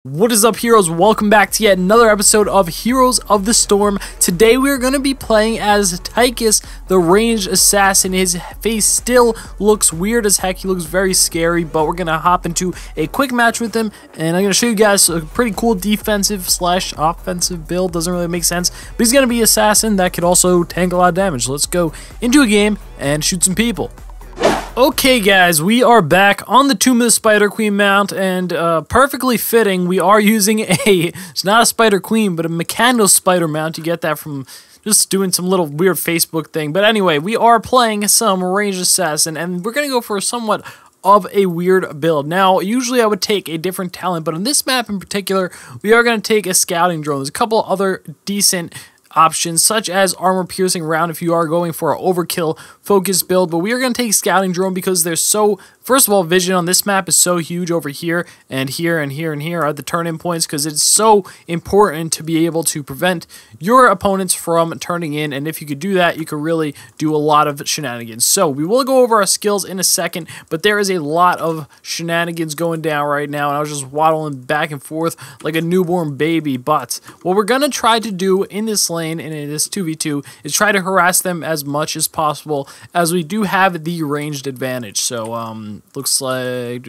What is up, heroes? Welcome back to yet another episode of Heroes of the Storm. Today we are going to be playing as Tychus, the ranged assassin. His face still looks weird as heck. He looks very scary, but we're going to hop into a quick match with him, and I'm going to show you guys a pretty cool defensive slash offensive build. Doesn't really make sense, but he's going to be an assassin that could also tank a lot of damage. So let's go into a game and shoot some people. Okay guys, we are back on the Tomb of the Spider Queen mount, and perfectly fitting, we are using it's not a Spider Queen, but a mechanical spider mount. You get that from just doing some little weird Facebook thing. But anyway, we are playing some ranged assassin, and we're going to go for somewhat of a weird build. Now, usually I would take a different talent, but on this map in particular, we are going to take a scouting drone. There's a couple other decent options, such as armor-piercing round if you are going for an overkill focused build, but we are going to take scouting drone because they're so, first of all, vision on this map is so huge over here and here and here and here are the turn-in points, because it's so important to be able to prevent your opponents from turning in, and if you could do that, you could really do a lot of shenanigans. So we will go over our skills in a second, but there is a lot of shenanigans going down right now, and I was just waddling back and forth like a newborn baby. But what we're going to try to do in this lane, and in this 2v2, is try to harass them as much as possible, as we do have the ranged advantage. So looks like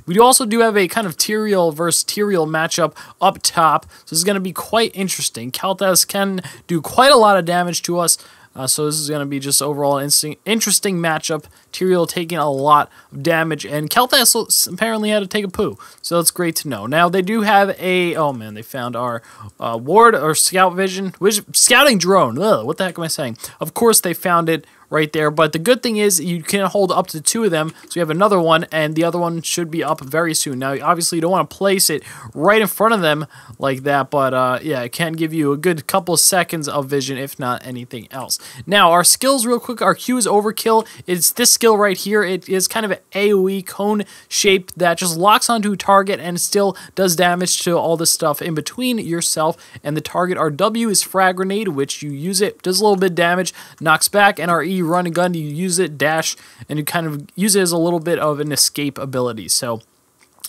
we also do have a kind of Tyrael versus Tyrael matchup up top, so this is going to be quite interesting. Keltas can do quite a lot of damage to us, so this is going to be just overall an interesting matchup. Tyrael taking a lot of damage, and Keltas apparently had to take a poo, so that's great to know. Now, they do have a, oh man, they found our ward or scout vision, scouting drone. Ugh, what the heck am I saying? Of course, they found it right there, but the good thing is you can hold up to 2 of them, so you have another one, and the other one should be up very soon. Now, obviously, you don't want to place it right in front of them like that, but yeah, it can give you a good couple of seconds of vision, if not anything else. Now, our skills real quick, our Q is Overkill. It's this skill right here. It is kind of an AoE cone shaped that just locks onto a target and still does damage to all the stuff in between yourself and the target. Our W is Frag Grenade, which you use it, does a little bit of damage, knocks back, and our E, Run and Gun, you use it, dash, and you kind of use it as a little bit of an escape ability. So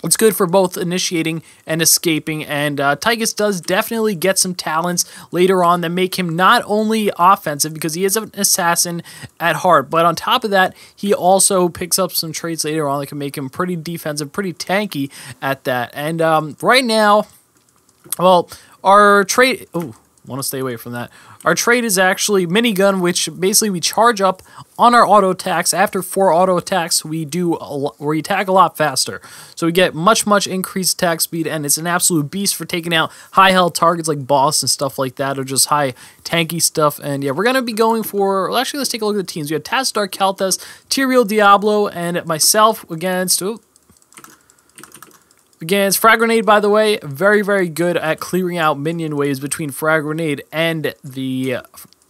it's good for both initiating and escaping, and Tychus does definitely get some talents later on that make him not only offensive, because he is an assassin at heart, but on top of that, he also picks up some traits later on that can make him pretty defensive, pretty tanky at that. And right now, well, our trait, oh, want to stay away from that. Our trait is actually minigun, which basically we charge up on our auto attacks. After 4 auto attacks, we attack a lot faster. So we get much increased attack speed, and it's an absolute beast for taking out high health targets like boss and stuff like that, or just high tanky stuff. And yeah, we're going to be going for, well, actually, let's take a look at the teams. We have Tastar, Keltas, Tyrael, Diablo, and myself against, against Frag Grenade, by the way, very good at clearing out minion waves between Frag Grenade and the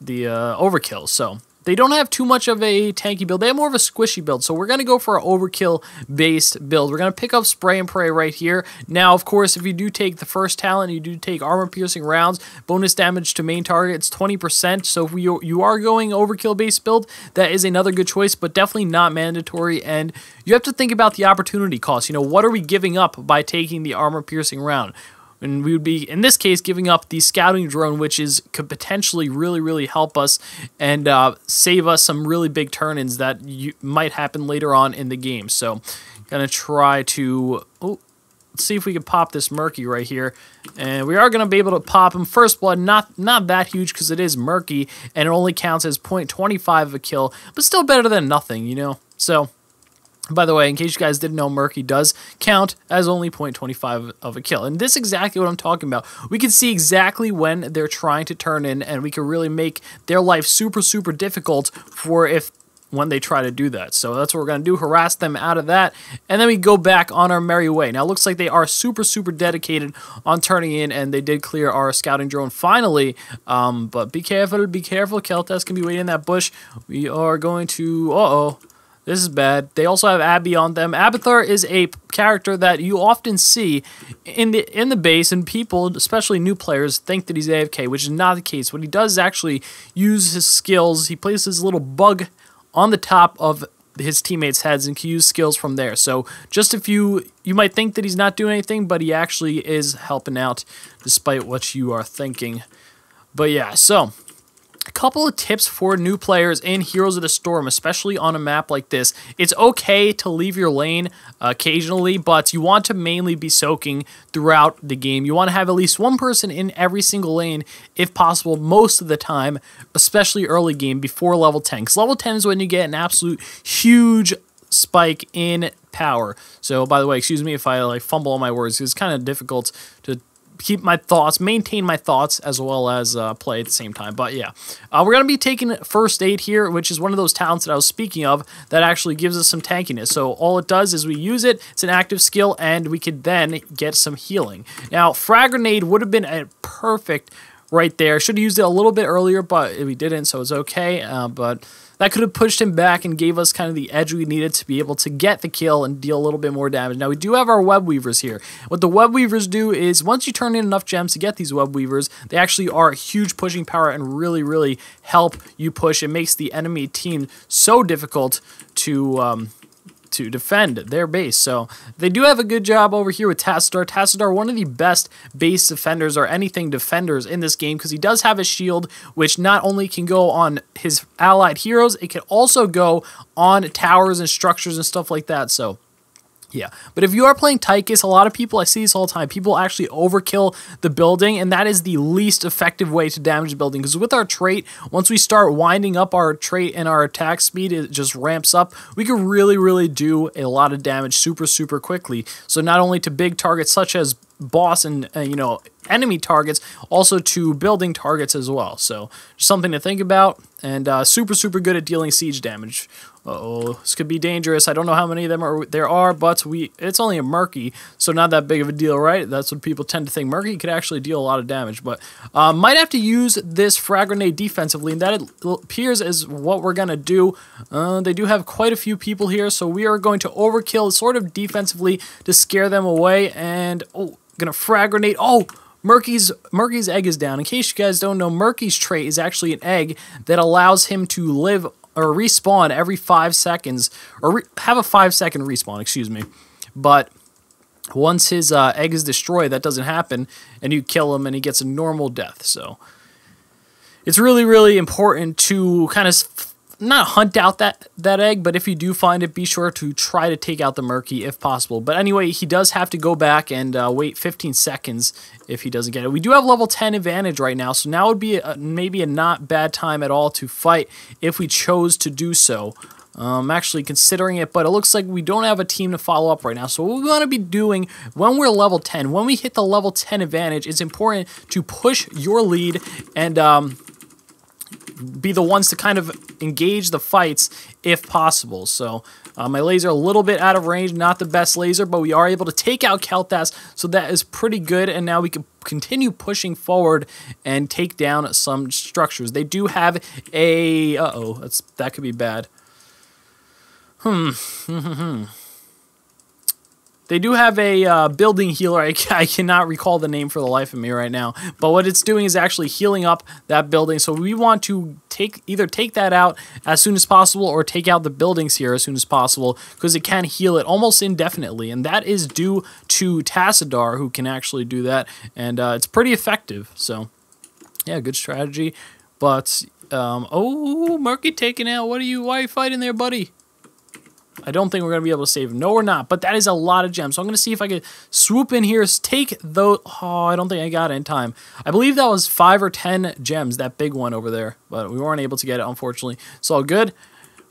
Overkill. So they don't have too much of a tanky build. They have more of a squishy build. So we're going to go for an Overkill-based build. We're going to pick up Spray and Pray right here. Now, of course, if you do take the first talent, you do take armor-piercing rounds, bonus damage to main target, it's 20%. So if you are going Overkill-based build, that is another good choice, but definitely not mandatory. And you have to think about the opportunity cost. You know, what are we giving up by taking the armor-piercing round? And we would be, in this case, giving up the scouting drone, which could potentially really help us and save us some really big turn-ins that might happen later on in the game. So, gonna try to, let's see if we can pop this Murky right here. And we are gonna be able to pop him. First blood, not that huge because it is Murky, and it only counts as 0.25 of a kill, but still better than nothing, you know? So, by the way, in case you guys didn't know, Murky does count as only 0.25 of a kill. And this is exactly what I'm talking about. We can see exactly when they're trying to turn in, and we can really make their life super difficult when they try to do that. So that's what we're going to do, harass them out of that, and then we go back on our merry way. Now, it looks like they are super dedicated on turning in, and they did clear our scouting drone finally, but be careful, Keltas can be waiting in that bush. We are going to, this is bad. They also have Abby on them. Abathar is a character that you often see in the base, and people, especially new players, think that he's AFK, which is not the case. What he does is actually use his skills. He places a little bug on the top of his teammates' heads and can use skills from there. So just if you might think that he's not doing anything, but he actually is helping out despite what you are thinking. But yeah, so a couple of tips for new players in Heroes of the Storm, especially on a map like this. It's okay to leave your lane occasionally, but you want to mainly be soaking throughout the game. You want to have at least one person in every single lane, if possible, most of the time, especially early game before level 10. Because level 10 is when you get an absolute huge spike in power. So, by the way, excuse me if I like fumble on my words. It's kind of difficult to keep my thoughts, maintain my thoughts, as well as play at the same time. But yeah, we're going to be taking First Aid here, which is one of those talents that I was speaking of that actually gives us some tankiness. So all it does is we use it, it's an active skill, and we could then get some healing. Now, Frag Grenade would have been a perfect right there. Should have used it a little bit earlier, but we didn't, so it's okay. But that could have pushed him back and gave us kind of the edge we needed to be able to get the kill and deal a little bit more damage. Now, we do have our Web Weavers here. What the Web Weavers do is once you turn in enough gems to get these Web Weavers, they actually are a huge pushing power and really, really help you push. It makes the enemy team so difficult to defend their base. So they do have a good job over here with Tassadar. Tassadar, one of the best base defenders or anything defenders in this game, because he does have a shield which not only can go on his allied heroes, it can also go on towers and structures and stuff like that. So yeah, but if you are playing Tychus, a lot of people, I see this all the time, people actually overkill the building, and that is the least effective way to damage the building, because with our trait, once we start winding up our trait and our attack speed, it just ramps up. We can really, really do a lot of damage super, super quickly. So not only to big targets such as boss and you know, enemy targets, also to building targets as well. So just something to think about, and super, super good at dealing siege damage. Uh-oh, this could be dangerous. I don't know how many of them there are, but it's only a Murky, so not that big of a deal, right? That's what people tend to think. Murky could actually deal a lot of damage, but might have to use this Frag Grenade defensively, and that appears as what we're going to do. They do have quite a few people here, so we are going to overkill sort of defensively to scare them away, and gonna Frag Grenade. Oh! Murky's egg is down. In case you guys don't know, Murky's trait is actually an egg that allows him to live or respawn every 5 seconds, or have a 5-second respawn, excuse me. But once his egg is destroyed, that doesn't happen, and you kill him and he gets a normal death. So it's really, really important to kind of not hunt out that egg, but if you do find it, be sure to try to take out the Murky if possible. But anyway, he does have to go back and wait 15 seconds if he doesn't get it. We do have level 10 advantage right now, so now would be maybe a not bad time at all to fight if we chose to do so. I'm actually considering it, but it looks like we don't have a team to follow up right now. So what we want to be doing when we're level 10, when we hit the level 10 advantage, it's important to push your lead and be the ones to kind of engage the fights if possible. So my laser a little bit out of range, not the best laser, but we are able to take out Kel'Thas, so that is pretty good, and now we can continue pushing forward and take down some structures. They do have a... that could be bad. They do have a building healer. I cannot recall the name for the life of me right now. But what it's doing is actually healing up that building. So we want to either take that out as soon as possible or take out the buildings here as soon as possible, because it can heal it almost indefinitely. And that is due to Tassadar, who can actually do that. And it's pretty effective. So yeah, good strategy. But, oh, Murky taken out. Why are you fighting there, buddy? I don't think we're going to be able to save him. No, we're not. But that is a lot of gems. So I'm going to see if I could swoop in here, take those. Oh, I don't think I got it in time. I believe that was 5 or 10 gems, that big one over there. But we weren't able to get it, unfortunately. It's all good.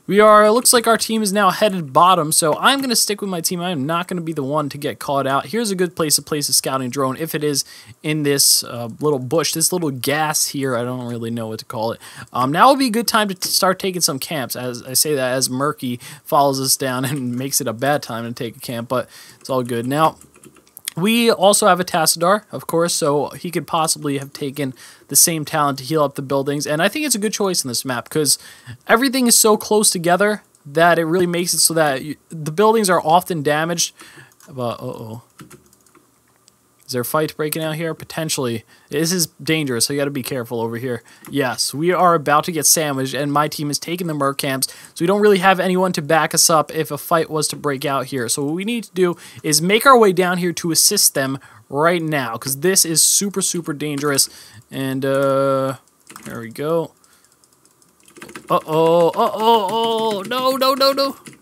Looks like our team is now headed bottom, so I'm going to stick with my team. I am not going to be the one to get caught out. Here's a good place to place a scouting drone, if it is in this little bush, this little gas here. I don't really know what to call it. Now would be a good time to start taking some camps. As I say that, as Murky follows us down and makes it a bad time to take a camp, but it's all good. Now, we also have a Tassadar, of course, so he could possibly have taken the same talent to heal up the buildings. And I think it's a good choice in this map because everything is so close together that it really makes it so that the buildings are often damaged. But, is Is there a fight breaking out here? Potentially. This is dangerous, so you got to be careful over here. Yes, we are about to get sandwiched, and my team is taking the merc camps, so we don't really have anyone to back us up if a fight was to break out here. So what we need to do is make our way down here to assist them right now, because this is super, super dangerous. And, there we go. No.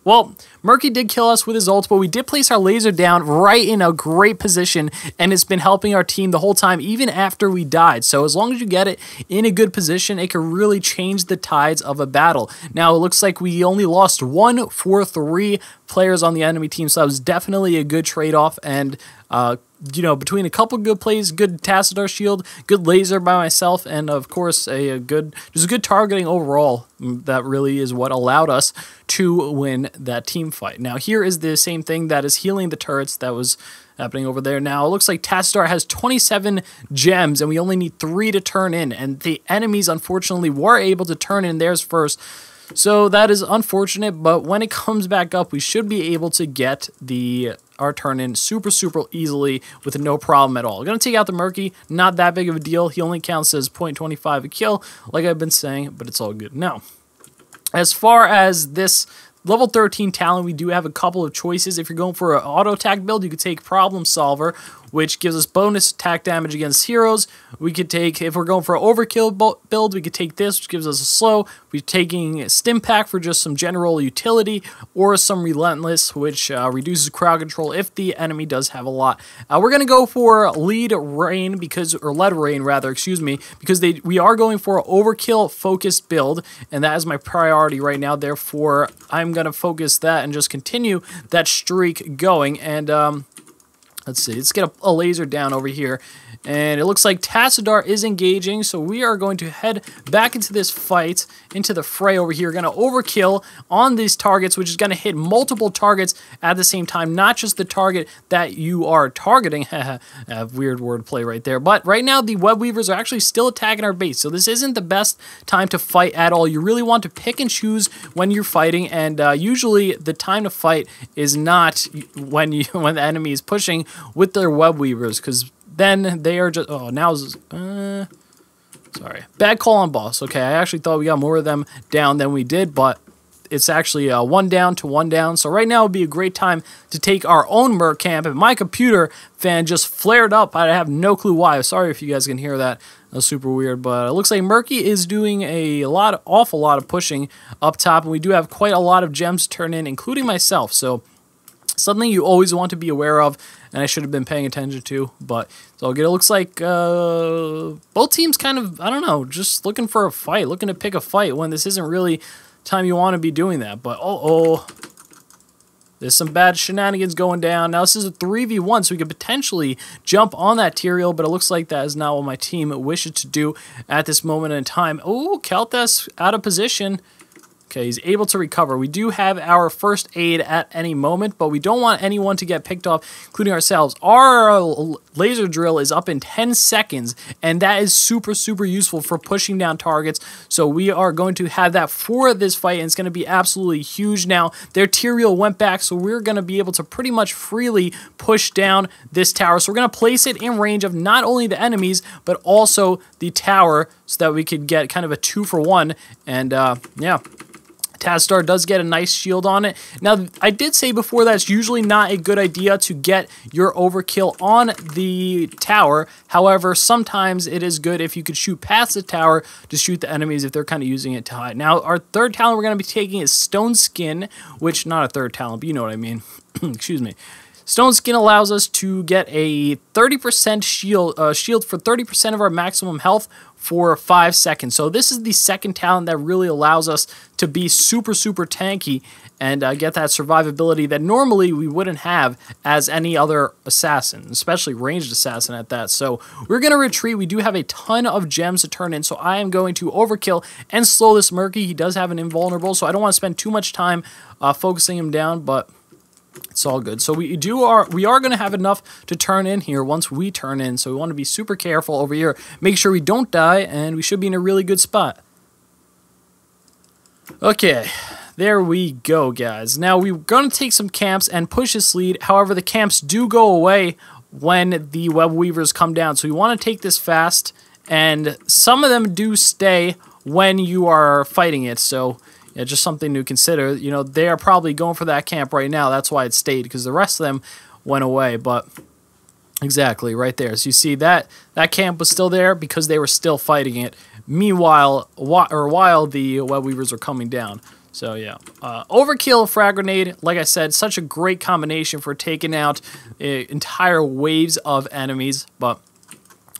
Well, Murky did kill us with his ult, but we did place our laser down right in a great position, and it's been helping our team the whole time, even after we died. So as long as you get it in a good position, it can really change the tides of a battle. Now, it looks like we only lost 1 for 3 players on the enemy team, so that was definitely a good trade-off, and you know, between a couple good plays, good Tassadar shield, good laser by myself, and of course just good targeting overall, that really is what allowed us to win that team fight. Now here is the same thing that is healing the turrets that was happening over there. Now it looks like Tassadar has 27 gems and we only need 3 to turn in, and the enemies unfortunately were able to turn in theirs first. So that is unfortunate, but when it comes back up, we should be able to get our turn in super, super easily with no problem at all. We're going to take out the Murky, not that big of a deal. He only counts as 0.25 a kill, like I've been saying, but it's all good. Now, as far as this level 13 talent, we do have a couple of choices. If you're going for an auto attack build, you could take Problem Solver, which gives us bonus attack damage against heroes. We could take, if we're going for an Overkill build, we could take this, which gives us a slow. We're taking Stim Pack for just some general utility, or some Relentless, which reduces crowd control if the enemy does have a lot. We're going to go for Lead Rain, Lead Rain rather, excuse me, because we are going for an Overkill focused build, and that is my priority right now. Therefore, I'm going to focus that and just continue that streak going. And let's see, let's get a laser down over here. And it looks like Tassadar is engaging, so we are going to head back into this fight, into the fray over here. Going to overkill on these targets, which is going to hit multiple targets at the same time, not just the target that you are targeting. Weird wordplay right there. But right now, the web weavers are actually still attacking our base, so this isn't the best time to fight at all. You really want to pick and choose when you're fighting, and usually the time to fight is not when the enemy is pushing with their web weavers, because then they are just, sorry, bad call on boss. Okay, I actually thought we got more of them down than we did, but it's actually 1 down to 1 down. So right now would be a great time to take our own merc camp, and my computer fan just flared up. I have no clue why. Sorry if you guys can hear that. That was super weird, but it looks like Murky is doing awful lot of pushing up top, and we do have quite a lot of gems to turn in, including myself. So something you always want to be aware of, and I should have been paying attention to, but it's all good. It looks like both teams kind of, I don't know, just looking for a fight, looking to pick a fight when this isn't really time you want to be doing that. But, there's some bad shenanigans going down. Now, this is a 3v1, so we could potentially jump on that Tyrael, but it looks like that is not what my team wishes to do at this moment in time. Oh, Kel'Thas out of position. Okay, he's able to recover. We do have our first aid at any moment, but we don't want anyone to get picked off, including ourselves. Our laser drill is up in 10 seconds, and that is super, super useful for pushing down targets. So we are going to have that for this fight, and it's going to be absolutely huge. Now, their Tyrael went back, so we're going to be able to pretty much freely push down this tower. So we're going to place it in range of not only the enemies, but also the tower, so that we could get kind of a 2-for-1. And, yeah. Tassadar does get a nice shield on it. Now, I did say before that it's usually not a good idea to get your overkill on the tower. However, sometimes it is good if you could shoot past the tower to shoot the enemies if they're kind of using it to hide. Now, our third talent we're going to be taking is Stone Skin, which, not a third talent, but you know what I mean. Excuse me. Stone Skin allows us to get a 30% shield for 30% of our maximum health for 5 seconds. So this is the second talent that really allows us to be super, super tanky and get that survivability that normally we wouldn't have as any other assassin, especially ranged assassin at that. So we're going to retreat. We do have a ton of gems to turn in, so I am going to overkill and slow this Murky. He does have an invulnerable, so I don't want to spend too much time focusing him down, but it's all good. So we are going to have enough to turn in here once we turn in. So we want to be super careful over here. Make sure we don't die, and we should be in a really good spot. Okay, there we go, guys. Now we're going to take some camps and push this lead. However, the camps do go away when the web weavers come down. So you want to take this fast, and some of them do stay when you are fighting it. So yeah, just something to consider. You know, they are probably going for that camp right now. That's why it stayed, because the rest of them went away. But exactly right there. So you see that camp was still there because they were still fighting it. Meanwhile, while the web weavers are coming down. So yeah, Overkill, frag grenade, like I said, such a great combination for taking out entire waves of enemies. But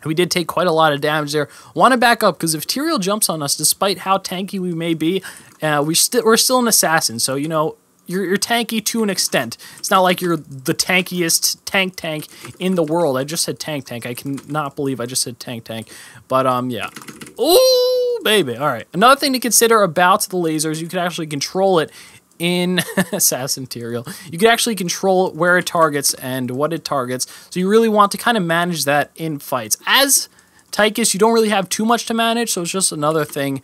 we did take quite a lot of damage there. Want to back up, because if Tyrael jumps on us, despite how tanky we may be, we're still an assassin. So, you know, you're tanky to an extent. It's not like you're the tankiest tank in the world. I just said tank. I cannot believe I just said tank. But, yeah. Ooh, baby. All right. Another thing to consider about the lasers, you can actually control it in Assassin Tyrael. You can actually control where it targets and what it targets. So you really want to kind of manage that in fights. As Tychus, you don't really have too much to manage, so it's just another thing.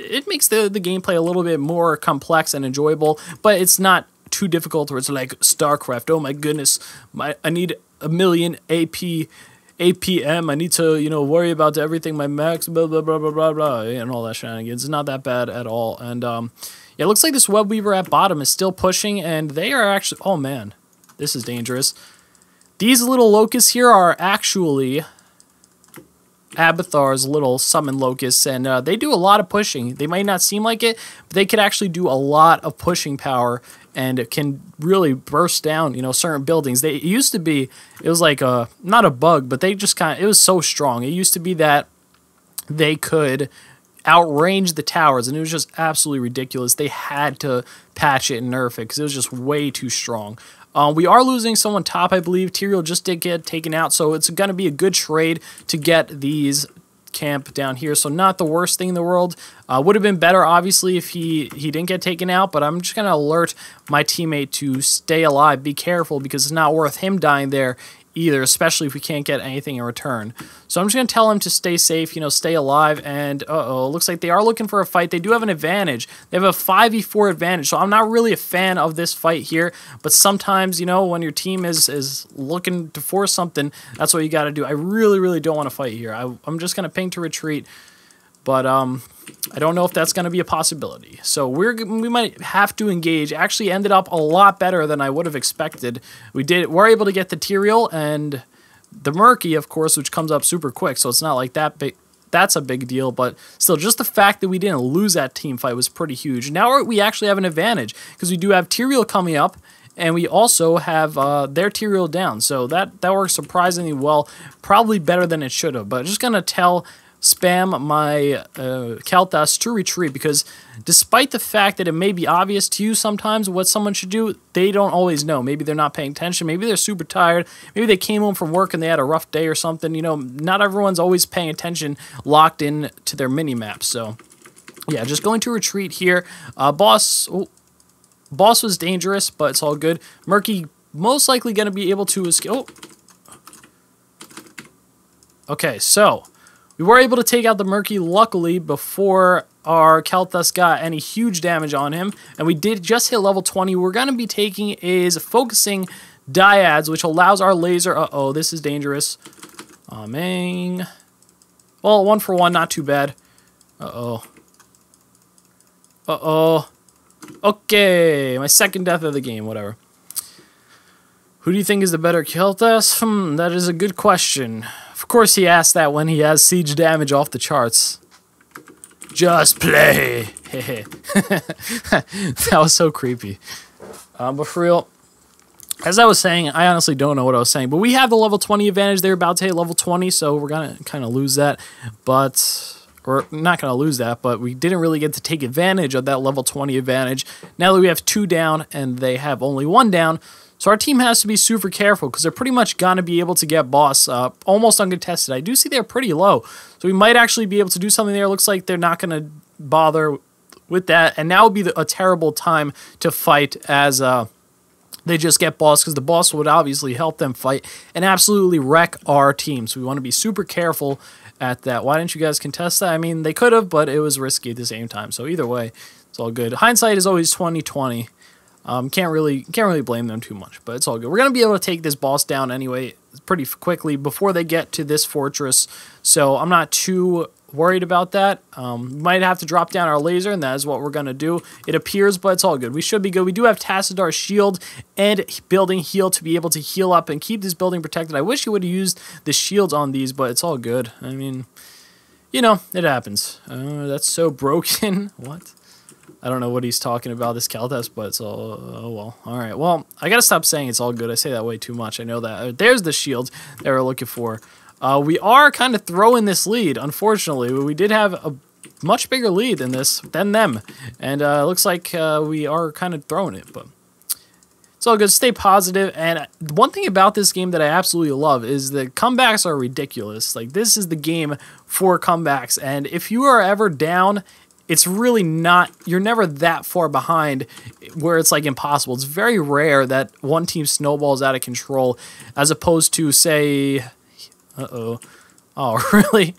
It makes the gameplay a little bit more complex and enjoyable, but it's not too difficult where it's like StarCraft. Oh my goodness, I need a million APM. I need to, you know, worry about everything, my max, blah, blah, blah, blah, blah, blah, and all that shenanigans. It's not that bad at all. And, yeah, it looks like this web weaver at bottom is still pushing, and they are actually, oh man, this is dangerous. These little locusts here are actually Abathar's little summon locusts, and they do a lot of pushing. They might not seem like it, but they could actually do a lot of pushing power, and it can really burst down, you know, certain buildings. It used to be, it was like a, not a bug, but they just kind of, it was so strong. It used to be that they could outrange the towers, and it was just absolutely ridiculous. They had to patch it and nerf it because it was just way too strong. We are losing someone top, I believe. Tyrael just did get taken out, so it's going to be a good trade to get these camp down here. So not the worst thing in the world. Would have been better, obviously, if he didn't get taken out, but I'm just going to alert my teammate to stay alive. Be careful, because it's not worth him dying there either, especially if we can't get anything in return. So I'm just going to tell him to stay safe, you know, stay alive, and looks like they are looking for a fight. They do have an advantage. They have a 5v4 advantage, so I'm not really a fan of this fight here, but sometimes, you know, when your team is looking to force something, that's what you got to do. I really don't want to fight here. I'm just going to ping to retreat, but I don't know if that's going to be a possibility. So we might have to engage. Actually ended up a lot better than I would have expected. We're able to get the Tyrael and the Murky, of course, which comes up super quick, so it's not like that big. That's a big deal, but still, just the fact that we didn't lose that team fight was pretty huge. Now we actually have an advantage, because we do have Tyrael coming up, and we also have their Tyrael down, so that works surprisingly well, probably better than it should have. But I'm just going to spam my Kalthas to retreat, because despite the fact that it may be obvious to you sometimes what someone should do, they don't always know. Maybe they're not paying attention. Maybe they're super tired. Maybe they came home from work and they had a rough day or something. You know, not everyone's always paying attention, locked in to their mini-maps. So, yeah, just going to retreat here. Boss was dangerous, but it's all good. Murky most likely going to be able to escape. Oh. Okay, so we were able to take out the Murky, luckily, before our Kalthas got any huge damage on him. And we did just hit level 20. We're going to be taking is focusing dyads, which allows our laser... Uh-oh, this is dangerous. Aw, man. Well, 1 for 1, not too bad. Uh-oh. Uh-oh. Okay, my second death of the game, whatever. Who do you think is the better Kalthas? That is a good question. Of course he asked that when he has siege damage off the charts. Just play. That was so creepy. But for real, as I was saying, I honestly don't know what I was saying. But we have the level 20 advantage. They're about to hit level 20, so we're going to kind of lose that. But we're not going to lose that, but we didn't really get to take advantage of that level 20 advantage. Now that we have 2 down and they have only 1 down, so our team has to be super careful, because they're pretty much going to be able to get boss almost uncontested. I do see they're pretty low, so we might actually be able to do something there. Looks like they're not going to bother with that, and now would be a terrible time to fight as they just get boss, because the boss would obviously help them fight and absolutely wreck our team. So we want to be super careful at that. Why didn't you guys contest that? I mean, they could have, but it was risky at the same time. So either way, it's all good. Hindsight is always 20/20. Can't really blame them too much, but it's all good. We're gonna be able to take this boss down anyway pretty quickly before they get to this fortress, so I'm not too worried about that. Might have to drop down our laser, and that is what we're gonna do. It appears, but it's all good. We should be good. We do have Tassadar's shield and building heal to be able to heal up and keep this building protected. I wish you would have used the shields on these, but it's all good. I mean, you know, it happens. That's so broken. What? I don't know what he's talking about, this Kaltas, but it's all, oh well. Alright, well, I gotta stop saying it's all good. I say that way too much. I know that. There's the shield that we're looking for. We are kind of throwing this lead, unfortunately. We did have a much bigger lead than them. And it looks like we are kind of throwing it, but it's all good. Stay positive. And one thing about this game that I absolutely love is the comebacks are ridiculous. Like, this is the game for comebacks. And if you are ever down, it's really not, you're never that far behind where it's like impossible. It's very rare that one team snowballs out of control as opposed to, say, oh, really?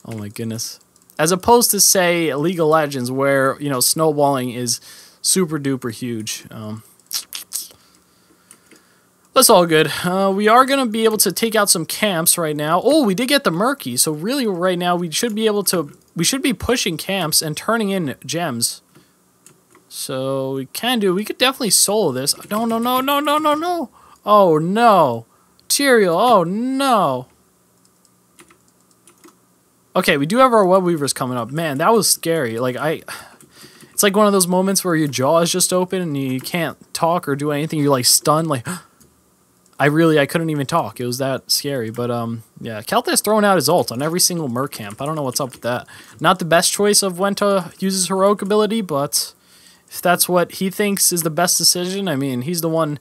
Oh my goodness. As opposed to, say, League of Legends where, you know, snowballing is super duper huge. That's all good. We are going to be able to take out some camps right now. Oh, we did get the Murky. So really right now we should be able to, we should be pushing camps and turning in gems. So we could definitely solo this. No. Oh no. Tyrael, oh no. Okay, we do have our web weavers coming up. Man, that was scary. Like, it's like one of those moments where your jaw is just open and you can't talk or do anything. You're like stunned, like, I couldn't even talk. It was that scary. But, yeah, Kaltas throwing out his ult on every single Merc camp. I don't know what's up with that. Not the best choice of when to use his heroic ability, but if that's what he thinks is the best decision, I mean, he's the one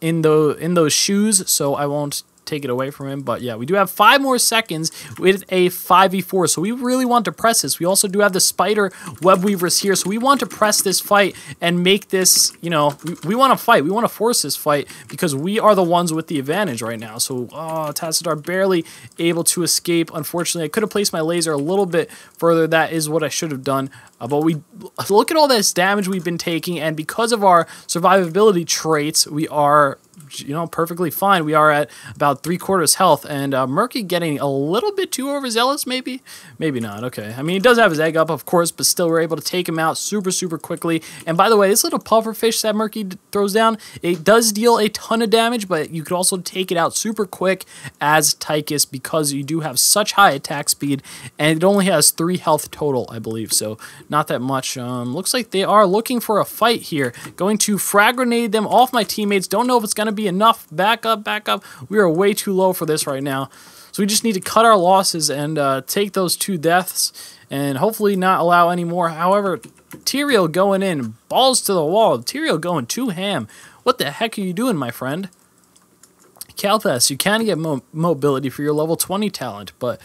in those shoes, so I won't take it away from him. But yeah, we do have 5 more seconds with a 5v4, so we really want to press this. We also do have the spider web weavers here, so we want to press this fight and make this, you know, we want to fight. We want to force this fight because we are the ones with the advantage right now. So Tassadar barely able to escape. Unfortunately, I could have placed my laser a little bit further. That is what I should have done. But we look at all this damage we've been taking, and because of our survivability traits, we are, you know, perfectly fine. We are at about 3/4 health, and Murky getting a little bit too overzealous, maybe not. Okay, I mean, he does have his egg up, of course, but still we're able to take him out super quickly. And by the way, this little pufferfish that Murky throws down, it does deal a ton of damage, but you could also take it out super quick as Tychus because you do have such high attack speed, and it only has 3 health total, I believe, so not that much. Looks like they are looking for a fight here. Going to frag grenade them off my teammates. Don't know if it's going to be enough. Back up. We are way too low for this right now. So we just need to cut our losses and take those 2 deaths and hopefully not allow any more. However, Tyrael going in, balls to the wall. Tyrael going too ham. What the heck are you doing, my friend? Kaltas, you can get mobility for your level 20 talent, but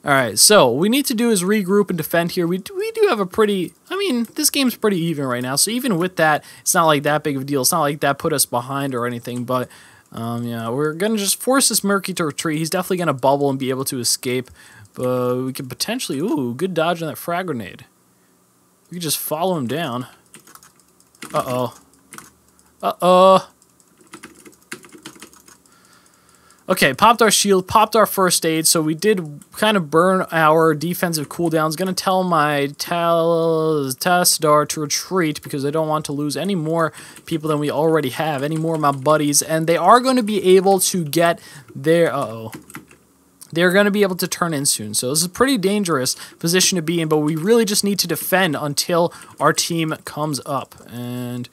alright, so what we need to do is regroup and defend here. We do have a pretty, I mean, this game's pretty even right now, so even with that, it's not like that big of a deal. It's not like that put us behind or anything, but yeah, we're going to just force this Murky to retreat. He's definitely going to bubble and be able to escape, but we could potentially, ooh, good dodge on that frag grenade. We could just follow him down. Uh-oh. Okay, popped our shield, popped our first aid, so we did kind of burn our defensive cooldowns. Going to tell my Tassadar to retreat because I don't want to lose any more people than we already have, any more of my buddies. And they are going to be able to get their... They're going to be able to turn in soon. So this is a pretty dangerous position to be in, but we really just need to defend until our team comes up. And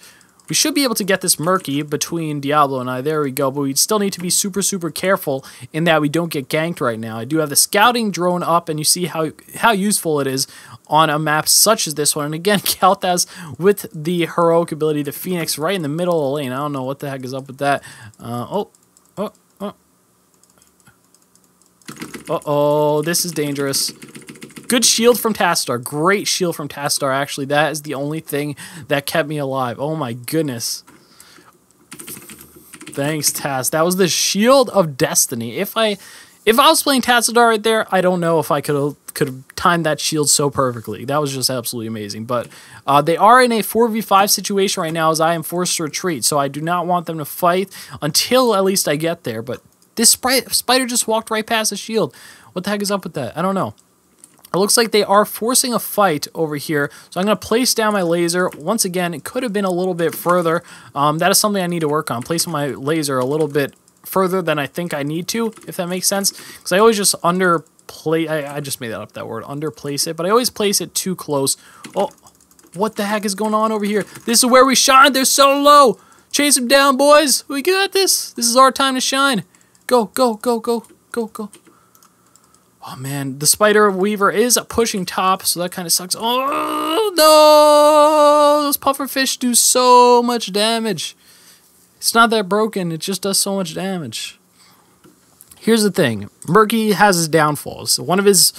we should be able to get this Murky between Diablo and I. There we go. But we still need to be super careful in that we don't get ganked right now. I do have the scouting drone up, and you see how useful it is on a map such as this one. And again, Kaltas with the heroic ability, the Phoenix, right in the middle of the lane. I don't know what the heck is up with that. Uh-oh, this is dangerous. Good shield from Tassadar. Great shield from Tassadar, actually. That is the only thing that kept me alive. Oh my goodness. Thanks, Tass. That was the shield of destiny. If I was playing Tassadar right there, I don't know if I could have could have timed that shield so perfectly. That was just absolutely amazing. But they are in a 4v5 situation right now as I am forced to retreat. So I do not want them to fight until at least I get there. But this spider just walked right past the shield. What the heck is up with that? I don't know. It looks like they are forcing a fight over here. So I'm going to place down my laser. Once again, it could have been a little bit further. That is something I need to work on. Placing my laser a little bit further than I think I need to, if that makes sense. Because I always just I just made that word, underplace it. But I always place it too close. Oh, what the heck is going on over here? This is where we shine. They're so low. Chase them down, boys. We got this. This is our time to shine. Go, go, go, go, go, go. Oh, man, the Spider Weaver is pushing top, so that kind of sucks. Oh, no! Those pufferfish do so much damage. It's not that broken. It just does so much damage. Here's the thing. Murky has his downfalls. One of his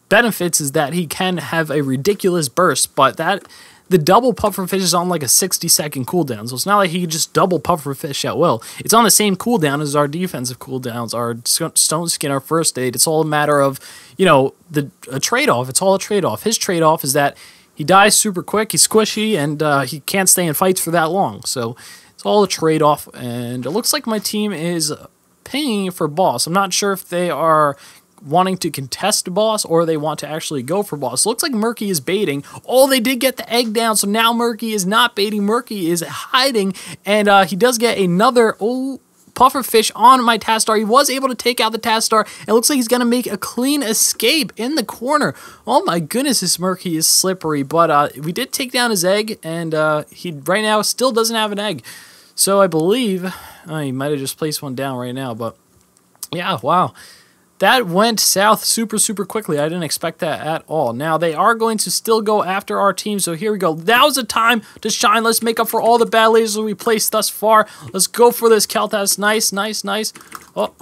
benefits is that he can have a ridiculous burst, but the double pufferfish is on like a 60-second cooldown, so it's not like he can just double pufferfish at will. It's on the same cooldown as our defensive cooldowns, our stone skin, our first aid. It's all a matter of, you know, a trade-off. It's all a trade-off. His trade-off is that he dies super quick, he's squishy, and he can't stay in fights for that long. So it's all a trade-off, and it looks like my team is pinging for boss. I'm not sure if they are wanting to contest the boss or they want to actually go for boss. Looks like Murky is baiting. Oh, they did get the egg down, so now Murky is not baiting. Murky is hiding, and he does get another pufferfish on my Tastar. He was able to take out the Tastar. It looks like he's going to make a clean escape in the corner. Oh my goodness, this Murky is slippery, but we did take down his egg, and he right now still doesn't have an egg. So I believe he might have just placed one down right now, but yeah, wow. That went south super, super quickly. I didn't expect that at all. Now, they are going to still go after our team, so here we go. Now's the time to shine. Let's make up for all the bad lasers we placed thus far. Let's go for this, Keltas. Nice, nice, nice. Oh.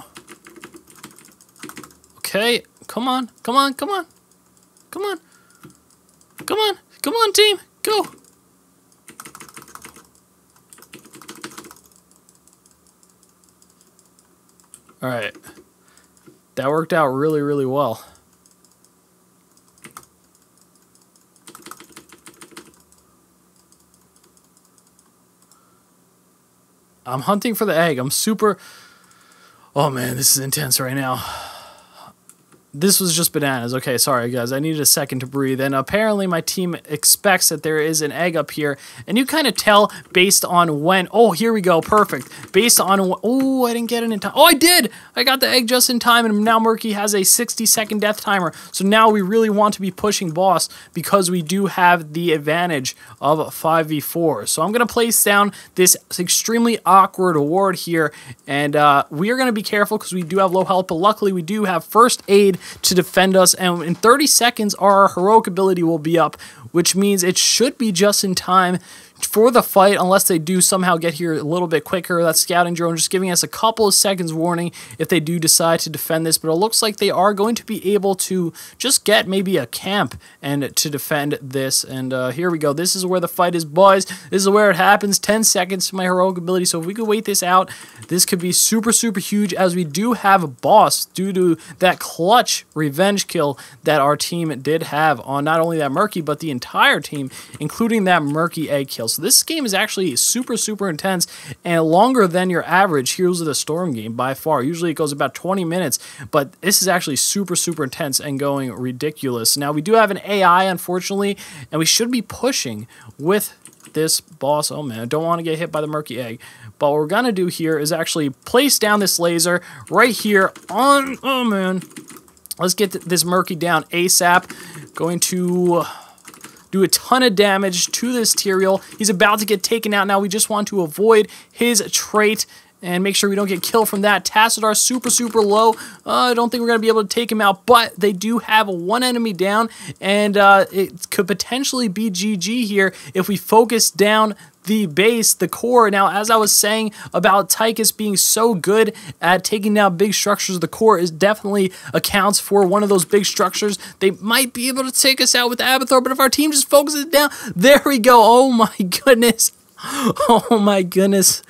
Okay. Come on, come on, come on. Come on. Come on. Come on, team. Go. All right. That worked out really, really well. I'm hunting for the egg. I'm super... Oh, man, this is intense right now. This was just bananas. Okay, sorry, guys. I needed a second to breathe. And apparently my team expects that there is an egg up here. And you kind of tell based on when... Oh, here we go. Perfect. Based on... Oh, I didn't get it in time. Oh, I did! I got the egg just in time. And now Murky has a 60-second death timer. So now we really want to be pushing boss because we do have the advantage of 5v4. So I'm going to place down this extremely awkward ward here. And we are going to be careful because we do have low health. But luckily, we do have first aid to defend us, and in 30 seconds our heroic ability will be up, which means it should be just in time for the fight unless they do somehow get here a little bit quicker. That scouting drone just giving us a couple of seconds warning if they do decide to defend this, but it looks like they are going to be able to just get maybe a camp and to defend this. And here we go. This is where the fight is, boys. This is where it happens. 10 seconds to my heroic ability, so if we could wait this out, this could be super, super huge, as we do have a boss due to that clutch revenge kill that our team did have on not only that Murky, but the entire team, including that Murky egg kill. So this game is actually super, super intense and longer than your average Heroes of the Storm game by far. Usually it goes about 20 minutes, but this is actually super, super intense and going ridiculous. Now, we do have an AI, unfortunately, and we should be pushing with this boss. Oh, man, I don't want to get hit by the Murky egg. But what we're going to do here is actually place down this laser right here on... Oh, man. Let's get this Murky down ASAP. Going to... do a ton of damage to this Tyrael. He's about to get taken out now. We just want to avoid his trait and make sure we don't get killed from that. Tassadar super, super low. I don't think we're going to be able to take him out, but they do have one enemy down, and it could potentially be GG here if we focus down the base, the core. Now, as I was saying about Tychus being so good at taking down big structures, the core is definitely accounts for one of those big structures. They might be able to take us out with Abathar, but if our team just focuses down, there we go. Oh my goodness. Oh my goodness.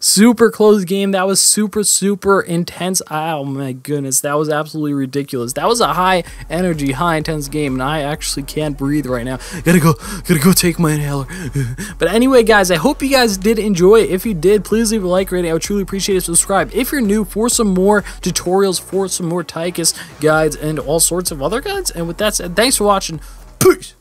Super close game. That was super intense. Oh my goodness. That was absolutely ridiculous. That was a high energy, high intense game, and I actually can't breathe right now. Gotta go take my inhaler. But anyway, guys, I hope you guys did enjoy. If you did, please leave a like rating. I would truly appreciate it. Subscribe if you're new for some more tutorials, for some more Tychus guides, and all sorts of other guides. And with that said, thanks for watching. Peace.